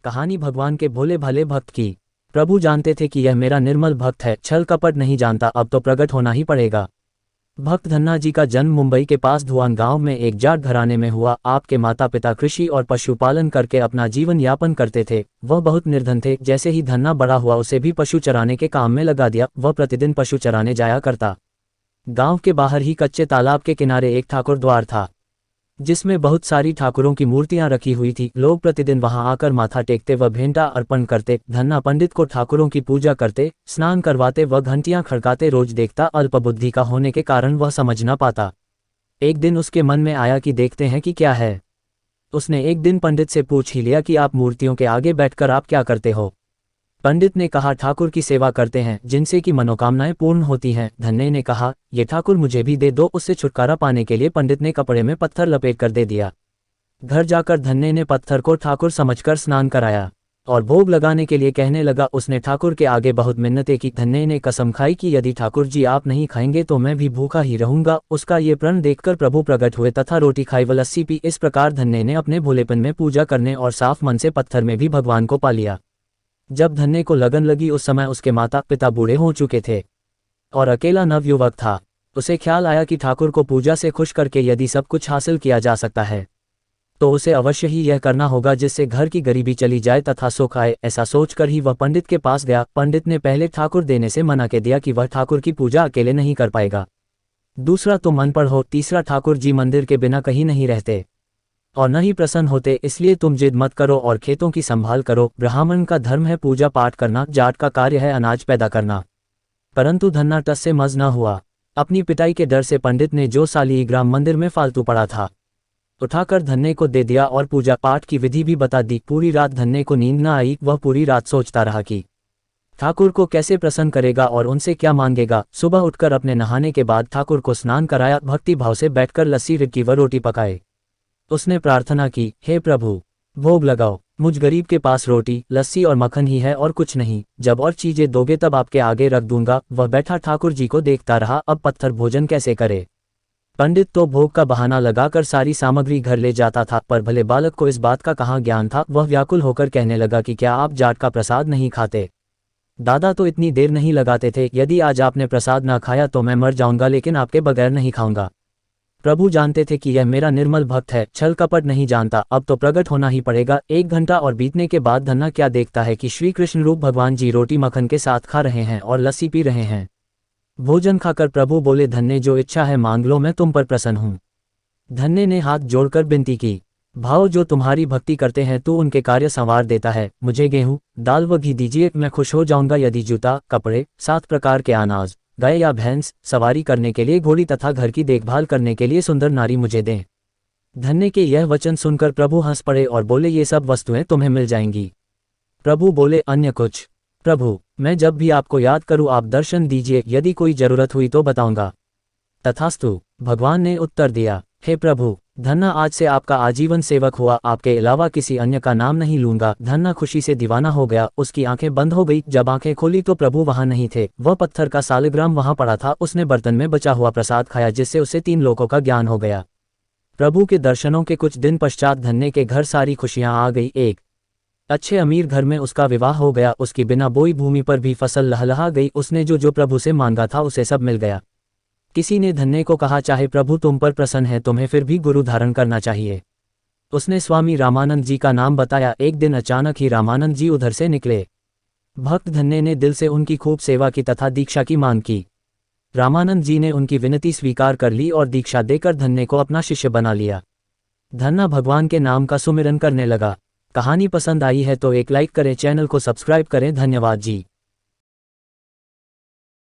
कहानी भगवान के भोले भाले भक्त की। प्रभु जानते थे कि यह मेरा निर्मल भक्त है, छल कपट नहीं जानता, अब तो प्रकट होना ही पड़ेगा। भक्त धन्ना जी का जन्म मुंबई के पास धुआन गांव में एक जाट घराने में हुआ। आपके माता पिता कृषि और पशुपालन करके अपना जीवन यापन करते थे। वह बहुत निर्धन थे। जैसे ही धन्ना बड़ा हुआ उसे भी पशु चराने के काम में लगा दिया। वह प्रतिदिन पशु चराने जाया करता। गांव के बाहर ही कच्चे तालाब के किनारे एक ठाकुर द्वार था, जिसमें बहुत सारी ठाकुरों की मूर्तियां रखी हुई थी। लोग प्रतिदिन वहां आकर माथा टेकते व भेंटा अर्पण करते। धन्ना पंडित को ठाकुरों की पूजा करते, स्नान करवाते व घंटियां खड़काते रोज देखता। अल्पबुद्धि का होने के कारण वह समझ न पाता। एक दिन उसके मन में आया कि देखते हैं कि क्या है। उसने एक दिन पंडित से पूछ ही लिया कि आप मूर्तियों के आगे बैठकर आप क्या करते हो। पंडित ने कहा, ठाकुर की सेवा करते हैं, जिनसे कि मनोकामनाएं पूर्ण होती हैं। धन्ने ने कहा, ये ठाकुर मुझे भी दे दो। उससे छुटकारा पाने के लिए पंडित ने कपड़े में पत्थर लपेट कर दे दिया। घर जाकर धन्ने ने पत्थर को ठाकुर समझकर स्नान कराया और भोग लगाने के लिए कहने लगा। उसने ठाकुर के आगे बहुत मिन्नतें की। धन्ने ने कसम खाई कि यदि ठाकुर जी आप नहीं खाएंगे तो मैं भी भूखा ही रहूंगा। उसका ये प्रण देखकर प्रभु प्रकट हुए तथा रोटी खाई व लस्सी पी। इस प्रकार धन्ने ने अपने भोलेपन में पूजा करने और साफ मन से पत्थर में भी भगवान को पा लिया। जब धन्ने को लगन लगी उस समय उसके माता पिता बूढ़े हो चुके थे और अकेला नवयुवक था। उसे ख्याल आया कि ठाकुर को पूजा से खुश करके यदि सब कुछ हासिल किया जा सकता है तो उसे अवश्य ही यह करना होगा जिससे घर की गरीबी चली जाए तथा सुख आए। ऐसा सोचकर ही वह पंडित के पास गया। पंडित ने पहले ठाकुर देने से मना कर दिया कि वह ठाकुर की पूजा अकेले नहीं कर पाएगा। दूसरा तो मन पर हो, तीसरा ठाकुर जी मंदिर के बिना कहीं नहीं रहते और न ही प्रसन्न होते, इसलिए तुम जिद मत करो और खेतों की संभाल करो। ब्राह्मण का धर्म है पूजा पाठ करना, जाट का कार्य है अनाज पैदा करना। परंतु धन्ना टस से मज न हुआ। अपनी पिटाई के डर से पंडित ने जो सालिग्राम मंदिर में फालतू पड़ा था उठाकर धन्ने को दे दिया और पूजा पाठ की विधि भी बता दी। पूरी रात धन्ने को नींद न आई। वह पूरी रात सोचता रहा कि ठाकुर को कैसे प्रसन्न करेगा और उनसे क्या मांगेगा। सुबह उठकर अपने नहाने के बाद ठाकुर को स्नान कराया। भक्ति भाव से बैठकर लस्सी रिक्की व रोटी पकाए। उसने प्रार्थना की, हे प्रभु भोग लगाओ, मुझ गरीब के पास रोटी लस्सी और मक्खन ही है और कुछ नहीं। जब और चीजें दोगे तब आपके आगे रख दूंगा। वह बैठा ठाकुर जी को देखता रहा। अब पत्थर भोजन कैसे करे। पंडित तो भोग का बहाना लगाकर सारी सामग्री घर ले जाता था, पर भले बालक को इस बात का कहाँ ज्ञान था। वह व्याकुल होकर कहने लगा कि क्या आप जाट का प्रसाद नहीं खाते। दादा तो इतनी देर नहीं लगाते थे। यदि आज आपने प्रसाद ना खाया तो मैं मर जाऊंगा, लेकिन आपके बगैर नहीं खाऊंगा। प्रभु जानते थे कि यह मेरा निर्मल भक्त है, छल कपट नहीं जानता, अब तो प्रकट होना ही पड़ेगा। 1 घंटा और बीतने के बाद धन्ना क्या देखता है कि श्री कृष्ण रूप भगवान जी रोटी मक्खन के साथ खा रहे हैं और लस्सी पी रहे हैं। भोजन खाकर प्रभु बोले, धन्ने जो इच्छा है मांग लो, मैं तुम पर प्रसन्न हूँ। धन्ने ने हाथ जोड़कर विनती की, भाव जो तुम्हारी भक्ति करते हैं तू उनके कार्य संवार देता है। मुझे गेहूं दाल व घी दीजिए, मैं खुश हो जाऊंगा। यदि जूता कपड़े 7 प्रकार के अनाज, गाय या भैंस, सवारी करने के लिए घोड़ी तथा घर की देखभाल करने के लिए सुंदर नारी मुझे दें। धन्ने के यह वचन सुनकर प्रभु हंस पड़े और बोले, ये सब वस्तुएं तुम्हें मिल जाएंगी। प्रभु बोले, अन्य कुछ। प्रभु मैं जब भी आपको याद करूं आप दर्शन दीजिए, यदि कोई जरूरत हुई तो बताऊंगा। तथास्तु भगवान ने उत्तर दिया, हे प्रभु धन्ना आज से आपका आजीवन सेवक हुआ, आपके अलावा किसी अन्य का नाम नहीं लूंगा। धन्ना खुशी से दीवाना हो गया। उसकी आंखें बंद हो गई। जब आंखें खोली तो प्रभु वहां नहीं थे। वह पत्थर का सालिग्राम वहां पड़ा था। उसने बर्तन में बचा हुआ प्रसाद खाया, जिससे उसे 3 लोकों का ज्ञान हो गया। प्रभु के दर्शनों के कुछ दिन पश्चात धन्ने के घर सारी खुशियां आ गई। एक अच्छे अमीर घर में उसका विवाह हो गया। उसकी बिना बोई भूमि पर भी फसल लहलहा गई। उसने जो प्रभु से मांगा था उसे सब मिल गया। किसी ने धन्ने को कहा, चाहे प्रभु तुम पर प्रसन्न है तुम्हें फिर भी गुरु धारण करना चाहिए। उसने स्वामी रामानंद जी का नाम बताया। एक दिन अचानक ही रामानंद जी उधर से निकले। भक्त धन्ने ने दिल से उनकी खूब सेवा की तथा दीक्षा की मांग की। रामानंद जी ने उनकी विनती स्वीकार कर ली और दीक्षा देकर धन्ने को अपना शिष्य बना लिया। धन्ना भगवान के नाम का सुमिरन करने लगा। कहानी पसंद आई है तो एक लाइक करें, चैनल को सब्सक्राइब करें। धन्यवाद जी।